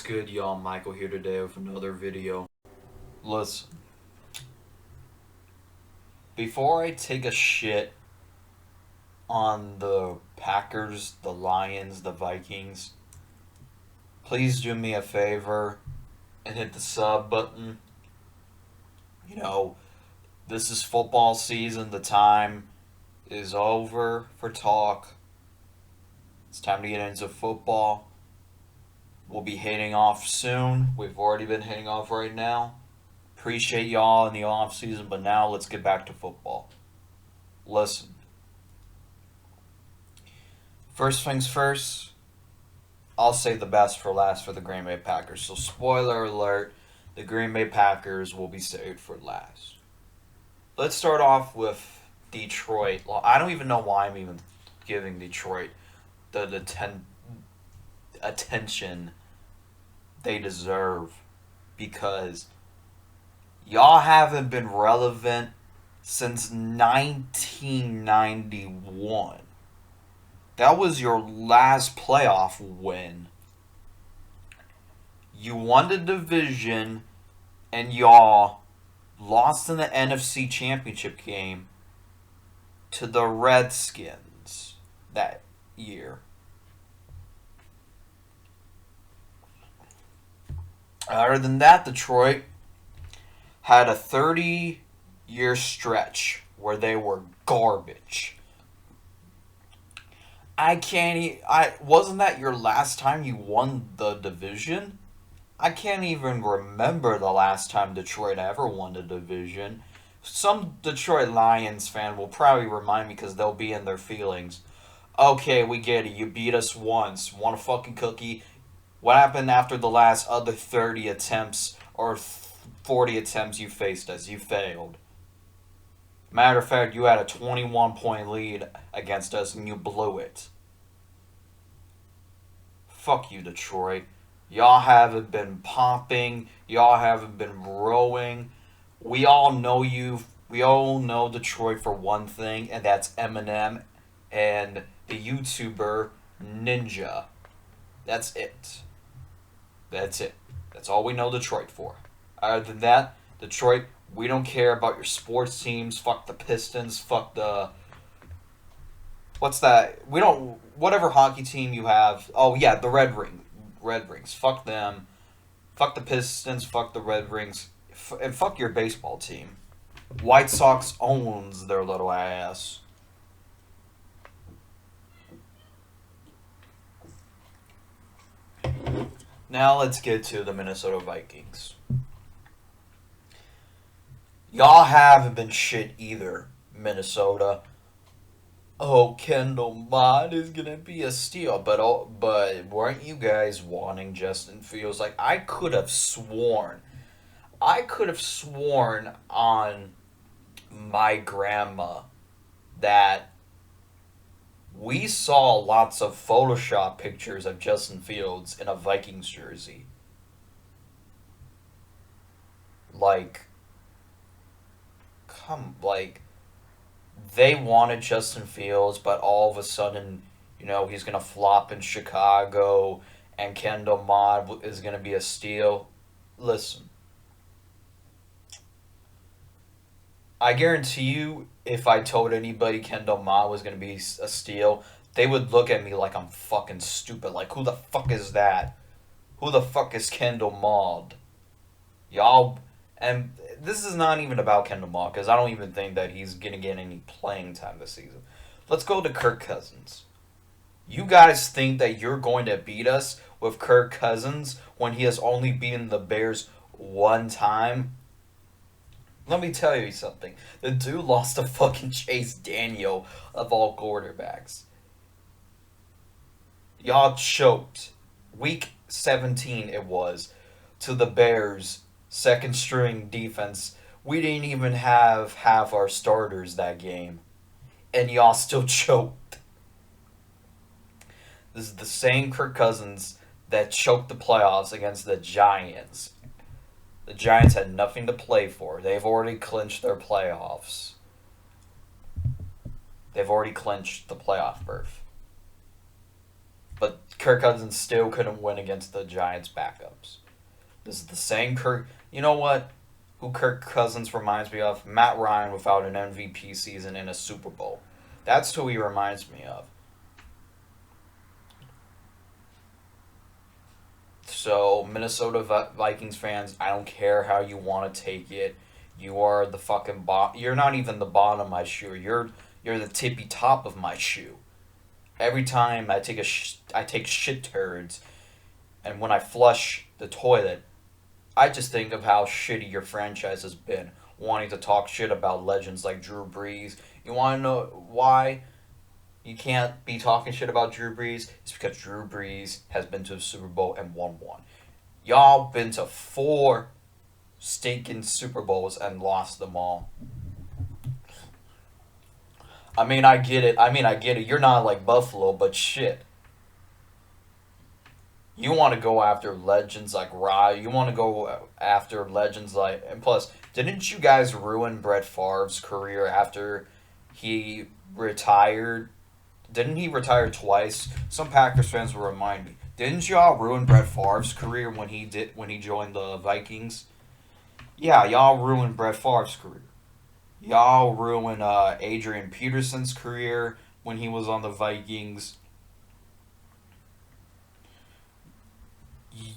good, y'all? Michael here today with another video. Listen, before I take a shit on the Packers, the Lions, the Vikings, please do me a favor and hit the sub button. You know, this is football season. The time is over for talk. It's time to get into football. We'll be hitting off soon. We've already been hitting off right now. Appreciate y'all in the off season, but now let's get back to football. Listen. First things first, I'll save the best for last for the Green Bay Packers. So spoiler alert, the Green Bay Packers will be saved for last. Let's start off with Detroit. Well, I don't even know why I'm even giving Detroit the attention they deserve, because y'all haven't been relevant since 1991. That was your last playoff win. You won the division and y'all lost in the NFC Championship game to the Redskins that year. Other than that, Detroit had a 30-year stretch where they were garbage. Wasn't that your last time you won the division? I can't even remember the last time Detroit ever won the division. Some Detroit Lions fan will probably remind me because they'll be in their feelings. Okay, we get it. You beat us once. Want a fucking cookie? What happened after the last other 30 attempts or 40 attempts you faced us? You failed. Matter of fact, you had a 21-point lead against us and you blew it. Fuck you, Detroit. Y'all haven't been popping. Y'all haven't been growing. We all know you. We all know Detroit for one thing, and that's Eminem and the YouTuber Ninja. That's it. That's it. That's all we know Detroit for. Other than that, Detroit, we don't care about your sports teams. Fuck the Pistons. Fuck the... What's that? We don't... Whatever hockey team you have. Oh, yeah, the Red Rings. Fuck them. Fuck the Pistons. Fuck the Red Rings. And fuck your baseball team. White Sox owns their little ass. Now let's get to the Minnesota Vikings. Y'all haven't been shit either, Minnesota. Oh, Kendall Mott is gonna be a steal, but weren't you guys wanting Justin Fields? Like, I could have sworn on my grandma that we saw lots of Photoshop pictures of Justin Fields in a Vikings jersey. They wanted Justin Fields, but all of a sudden, he's going to flop in Chicago, and Kendall Mott is going to be a steal. Listen, I guarantee you, if I told anybody Kendall Mott was going to be a steal, they would look at me like I'm fucking stupid. Like, who the fuck is that? Who the fuck is Kendall Mott? Y'all... And this is not even about Kendall Mott, because I don't even think that he's going to get any playing time this season. Let's go to Kirk Cousins. You guys think that you're going to beat us with Kirk Cousins when he has only beaten the Bears one time? Let me tell you something. The dude lost to fucking Chase Daniel of all quarterbacks. Y'all choked. Week 17 it was, to the Bears' second string defense. We didn't even have half our starters that game, and y'all still choked. This is the same Kirk Cousins that choked the playoffs against the Giants. The Giants had nothing to play for. They've already clinched their playoffs. They've already clinched the playoff berth. but Kirk Cousins still couldn't win against the Giants' backups. This is the same Kirk. You know what? Who Kirk Cousins reminds me of? Matt Ryan without an MVP season in a Super Bowl. That's who he reminds me of. So, Minnesota Vikings fans, I don't care how you want to take it. You are the fucking You're not even the bottom of my shoe. You're the tippy top of my shoe. Every time I take shit turds, and when I flush the toilet, I just think of how shitty your franchise has been, wanting to talk shit about legends like Drew Brees. You want to know why you can't be talking shit about Drew Brees? It's because Drew Brees has been to the Super Bowl and won one. Y'all been to four stinking Super Bowls and lost them all. I mean, I get it. I get it. You're not like Buffalo, but shit. You want to go after legends like Rye. You want to go after legends like. And plus, didn't you guys ruin Brett Favre's career after he retired? Didn't he retire twice? Some Packers fans will remind me. Didn't y'all ruin Brett Favre's career when he joined the Vikings? Yeah, y'all ruined Brett Favre's career. Y'all ruined Adrian Peterson's career when he was on the Vikings.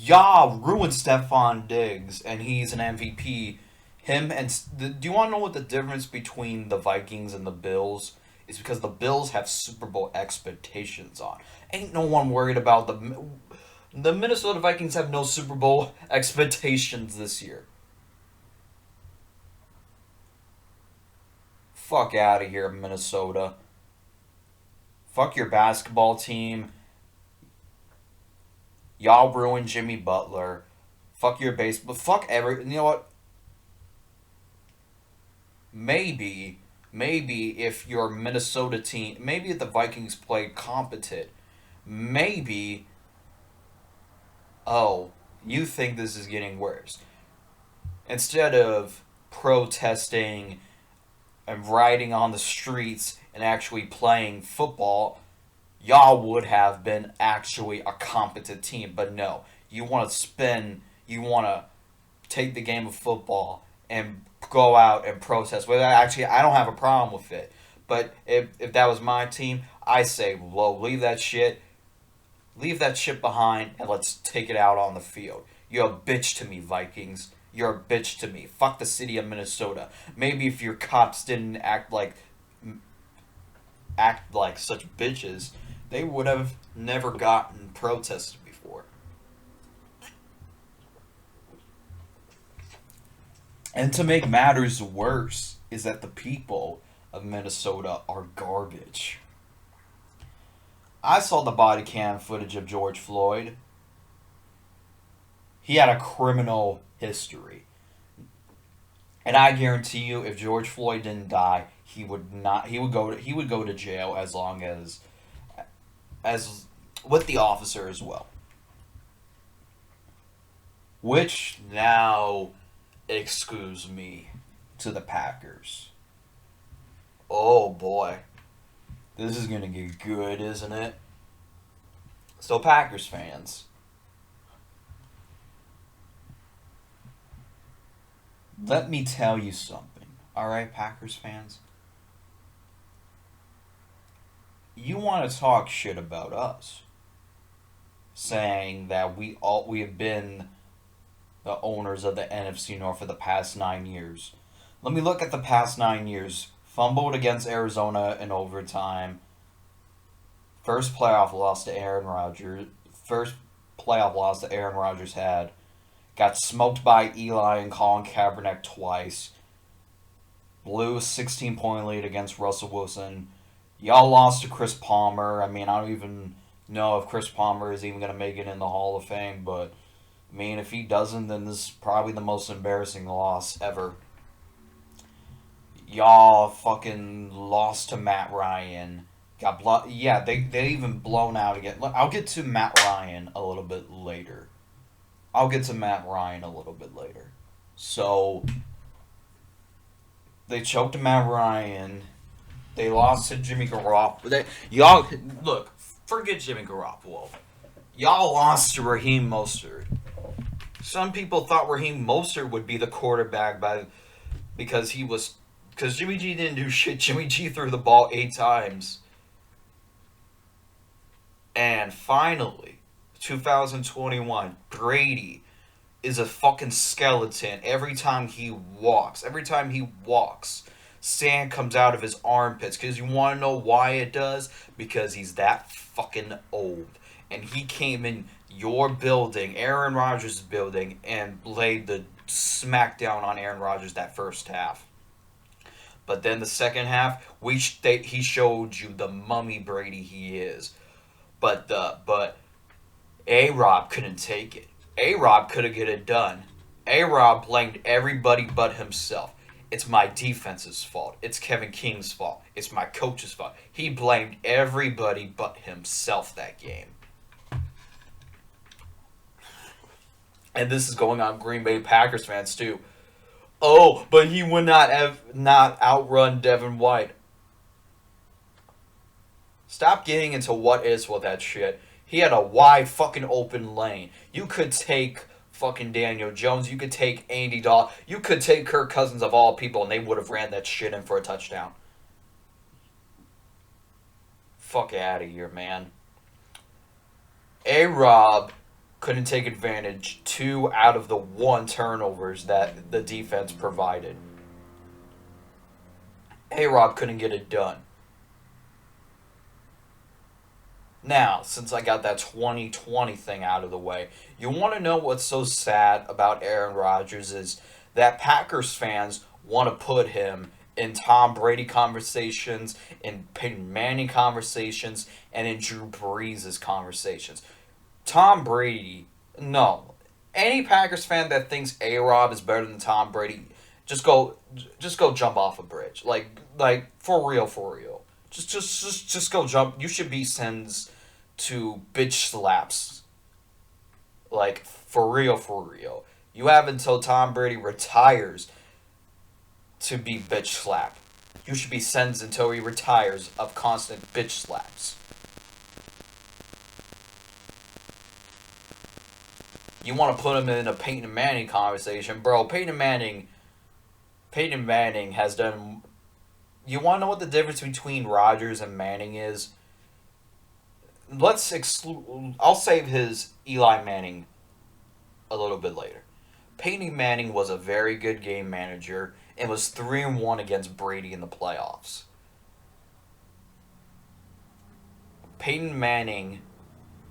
Y'all ruined Stephon Diggs, and he's an MVP. Him and do you want to know what the difference between the Vikings and the Bills is? Because the Bills have Super Bowl expectations on. Ain't no one worried about the Minnesota Vikings have no Super Bowl expectations this year. Fuck out of here, Minnesota. Fuck your basketball team. Y'all ruined Jimmy Butler. Fuck your baseball. Fuck every. You know what? Maybe if your Minnesota team, maybe if the Vikings played competent, maybe. Oh, you think this is getting worse? Instead of protesting and riding on the streets and actually playing football, y'all would have been actually a competent team. But no, you want to take the game of football and go out and protest. Well, actually, I don't have a problem with it. But if that was my team, I say, well, leave that shit behind, and let's take it out on the field. You're a bitch to me, Vikings. You're a bitch to me. Fuck the city of Minnesota. Maybe if your cops didn't act like such bitches, they would have never gotten protested before. And to make matters worse is that the people of Minnesota are garbage. I saw the body cam footage of George Floyd. He had a criminal history. And I guarantee you if George Floyd didn't die, he would go to jail as with the officer as well. Which now excuse me to the Packers. Oh boy. This is going to get good, isn't it? So Packers fans, let me tell you something. All right, Packers fans? You want to talk shit about us, saying that we have been the owners of the NFC North for the past 9 years. Let me look at the past 9 years. Fumbled against Arizona in overtime. First playoff loss to Aaron Rodgers. First playoff loss that Aaron Rodgers had. Got smoked by Eli and Colin Kaepernick twice. Blew a 16-point lead against Russell Wilson. Y'all lost to Chris Palmer. I mean, I don't even know if Chris Palmer is even going to make it in the Hall of Fame, but I mean, if he doesn't, then this is probably the most embarrassing loss ever. Y'all fucking lost to Matt Ryan. Yeah, they even blown out again. Look, I'll get to Matt Ryan a little bit later. So they choked Matt Ryan. They lost to Jimmy Garoppolo. Y'all look. Forget Jimmy Garoppolo. Y'all lost to Raheem Mostert. Some people thought Raheem Mostert would be the quarterback because he was because Jimmy G didn't do shit. Jimmy G threw the ball 8 times. And finally, 2021, Brady is a fucking skeleton every time he walks, sand comes out of his armpits. Because you want to know why it does? Because he's that fucking old. And he came in your building, Aaron Rodgers' building, and laid the smackdown on Aaron Rodgers that first half. But then the second half, he showed you the mummy Brady he is. But A Rob couldn't take it. A Rob couldn't get it done. A Rob blamed everybody but himself. It's my defense's fault. It's Kevin King's fault. It's my coach's fault. He blamed everybody but himself that game. And this is going on Green Bay Packers fans too. Oh, but he would not outrun Devin White. Stop getting into what is with that shit. He had a wide fucking open lane. You could take fucking Daniel Jones. You could take Andy Dalton. You could take Kirk Cousins of all people, and they would have ran that shit in for a touchdown. Fuck out of here, man. A-Rob couldn't take advantage 2 out of the 1 turnovers that the defense provided. A-Rob couldn't get it done. Now, since I got that 2020 thing out of the way, you want to know what's so sad about Aaron Rodgers is that Packers fans want to put him in Tom Brady conversations, in Peyton Manning conversations, and in Drew Brees' conversations. Tom Brady, no. Any Packers fan that thinks A-Rob is better than Tom Brady, just go jump off a bridge. Like for real. Just go jump. You should be sentenced to bitch slaps. Like, for real. You have until Tom Brady retires to be bitch slapped. You should be sentenced until he retires of constant bitch slaps. You want to put him in a Peyton Manning conversation. Bro, Peyton Manning has done... You want to know what the difference between Rodgers and Manning is? Let's exclude... I'll save his Eli Manning a little bit later. Peyton Manning was a very good game manager and was 3-1 against Brady in the playoffs. Peyton Manning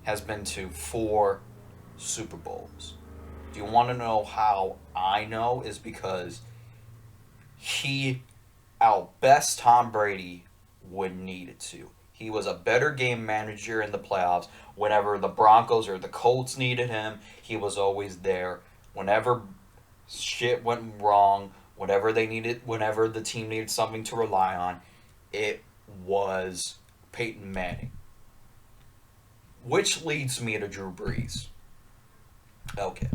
has been to 4 Super Bowls. Do you want to know how I know? Is because he outbest Tom Brady when needed to. He was a better game manager in the playoffs. Whenever the Broncos or the Colts needed him, he was always there. Whenever shit went wrong, whenever the team needed something to rely on, it was Peyton Manning. Which leads me to Drew Brees. Okay.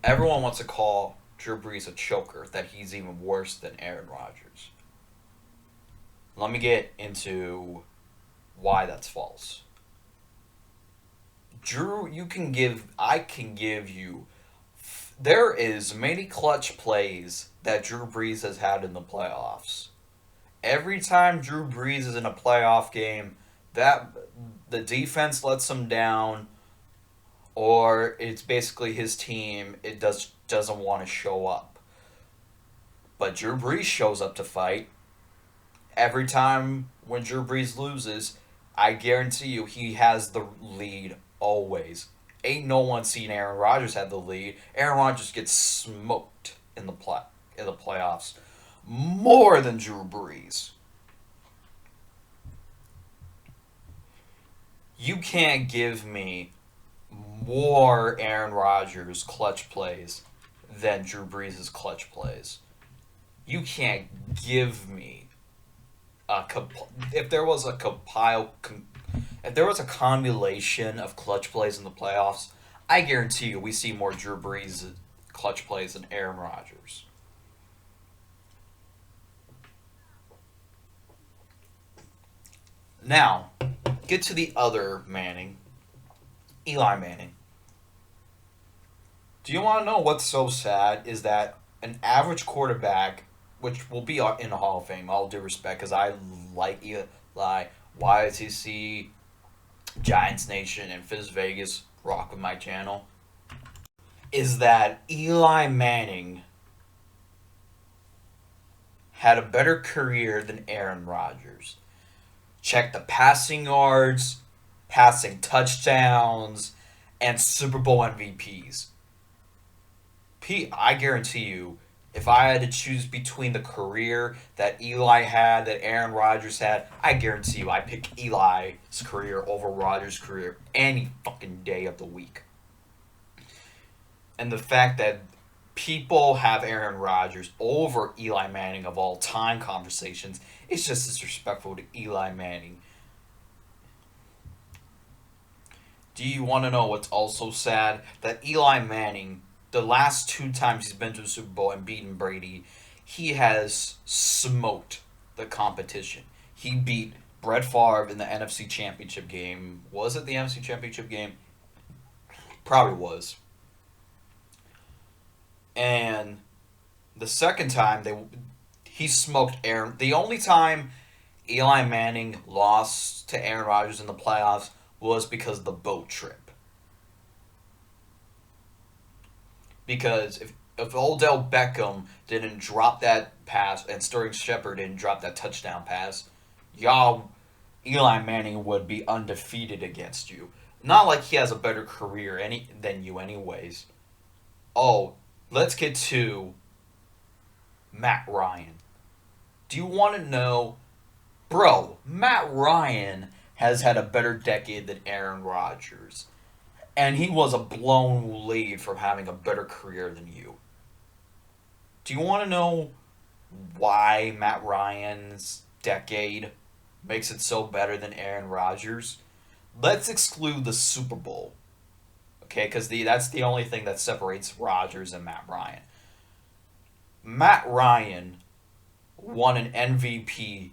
Everyone wants to call Drew Brees a choker, that he's even worse than Aaron Rodgers. Let me get into why that's false. I can give you, there is many clutch plays that Drew Brees has had in the playoffs. Every time Drew Brees is in a playoff game, that the defense lets him down, or it's basically his team, doesn't want to show up. But Drew Brees shows up to fight. Every time when Drew Brees loses, I guarantee you he has the lead always. Ain't no one seen Aaron Rodgers have the lead. Aaron Rodgers gets smoked in the playoffs more than Drew Brees. You can't give me more Aaron Rodgers clutch plays than Drew Brees' clutch plays. You can't give me if there was a combination of clutch plays in the playoffs, I guarantee you we see more Drew Brees clutch plays than Aaron Rodgers. Now, get to the other Manning, Eli Manning. Do you want to know what's so sad? Is that an average quarterback, which will be in the Hall of Fame, all due respect, because I like Eli, YTC, Giants Nation, and Fizz Vegas rock with my channel, is that Eli Manning had a better career than Aaron Rodgers. Check the passing yards, passing touchdowns, and Super Bowl MVPs. I guarantee you, if I had to choose between the career that Eli had, that Aaron Rodgers had, I guarantee you I pick Eli's career over Rodgers' career any fucking day of the week. And the fact that people have Aaron Rodgers over Eli Manning of all time conversations, it's just disrespectful to Eli Manning. Do you want to know what's also sad? That Eli Manning, the last two times he's been to the Super Bowl and beaten Brady, he has smoked the competition. He beat Brett Favre in the NFC Championship game. Was it the NFC Championship game? Probably was. And the second time he smoked Aaron. The only time Eli Manning lost to Aaron Rodgers in the playoffs was because of the boat trip. Because if Odell Beckham didn't drop that pass and Sterling Shepard didn't drop that touchdown pass, Eli Manning would be undefeated against you. Not like he has a better career than you, anyways. Oh, let's get to Matt Ryan. Do you want to know, bro? Matt Ryan has had a better decade than Aaron Rodgers. And he was a blown lead from having a better career than you. Do you want to know why Matt Ryan's decade makes it so better than Aaron Rodgers? Let's exclude the Super Bowl. Okay, because that's the only thing that separates Rodgers and Matt Ryan. Matt Ryan won an MVP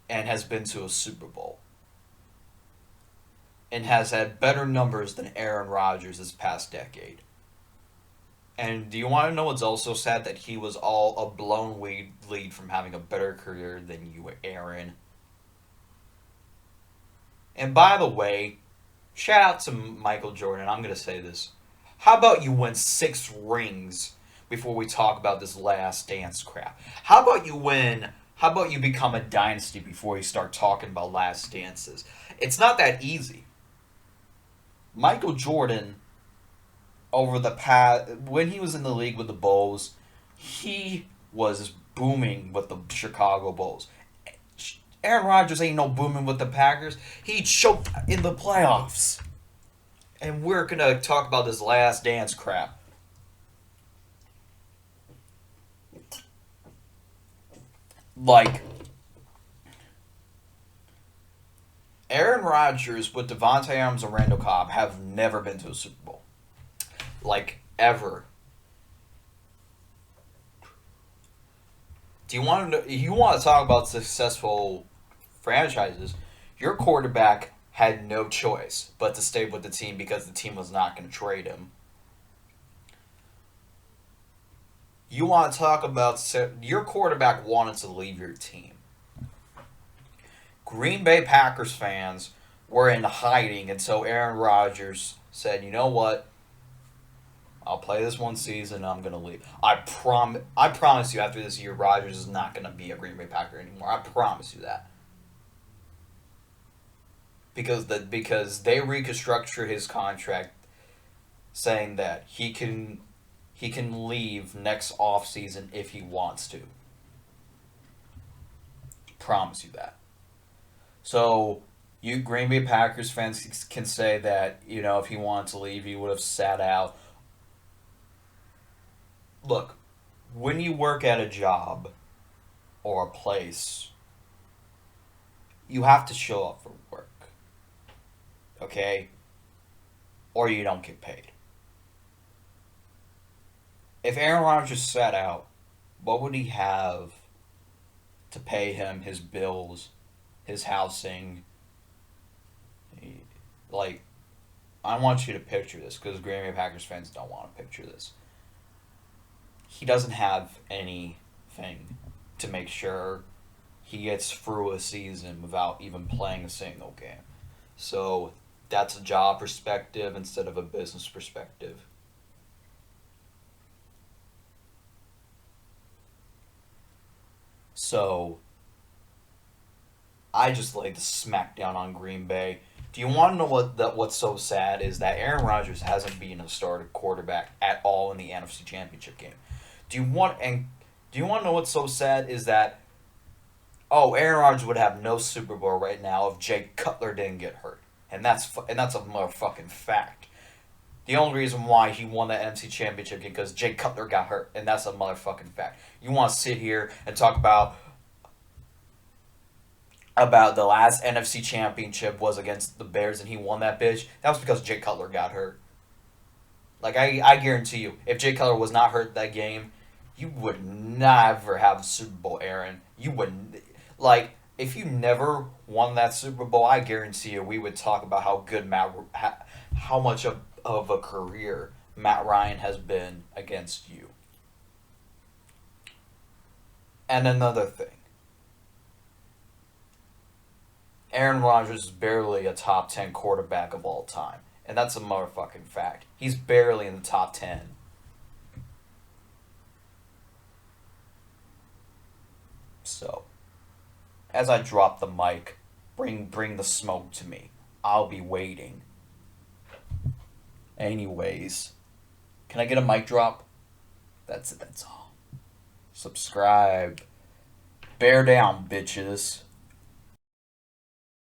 and has been to a Super Bowl. And has had better numbers than Aaron Rodgers this past decade. And do you want to know what's also sad? That he was all a blown lead from having a better career than you, Aaron. And by the way, shout out to Michael Jordan. I'm going to say this. How about you win 6 rings before we talk about this last dance crap? How about you become a dynasty before you start talking about last dances? It's not that easy. Michael Jordan, over the past, when he was in the league with the Bulls, he was booming with the Chicago Bulls. Aaron Rodgers ain't no booming with the Packers. He choked in the playoffs. And we're going to talk about this last dance crap. Like, Aaron Rodgers with Devontae Adams and Randall Cobb have never been to a Super Bowl. Like, ever. Do you want to talk about successful franchises? Your quarterback had no choice but to stay with the team because the team was not going to trade him. You want to talk about your quarterback wanted to leave your team. Green Bay Packers fans were in hiding until Aaron Rodgers said, "You know what? I'll play this one season and I'm going to leave. I promise you after this year, Rodgers is not going to be a Green Bay Packer anymore. I promise you that." Because they reconstructed his contract saying that he can leave next offseason if he wants to. Promise you that. So, you Green Bay Packers fans can say that, if he wanted to leave, he would have sat out. Look, when you work at a job or a place, you have to show up for work. Okay? Or you don't get paid. If Aaron Rodgers sat out, what would he have to pay him his bills, his housing. Like, I want you to picture this because Green Bay Packers fans don't want to picture this. He doesn't have anything to make sure he gets through a season without even playing a single game. So that's a job perspective instead of a business perspective. So I just laid the smackdown on Green Bay. Do you want to know what's so sad is that Aaron Rodgers hasn't been a starting quarterback at all in the NFC Championship game. Do you want to know what's so sad is that Aaron Rodgers would have no Super Bowl right now if Jay Cutler didn't get hurt, and that's a motherfucking fact. The only reason why he won the NFC Championship game because Jay Cutler got hurt, and that's a motherfucking fact. You want to sit here and talk about the last NFC Championship was against the Bears and he won that bitch? That was because Jay Cutler got hurt. Like I guarantee you, if Jay Cutler was not hurt that game, you would never have the Super Bowl, Aaron. You wouldn't. Like, if you never won that Super Bowl, I guarantee you we would talk about how good how much of a career Matt Ryan has been against you. And another thing, Aaron Rodgers is barely a top 10 quarterback of all time. And that's a motherfucking fact. He's barely in the top 10. So, as I drop the mic, bring the smoke to me. I'll be waiting. Anyways, can I get a mic drop? That's it, that's all. Subscribe. Bear down, bitches.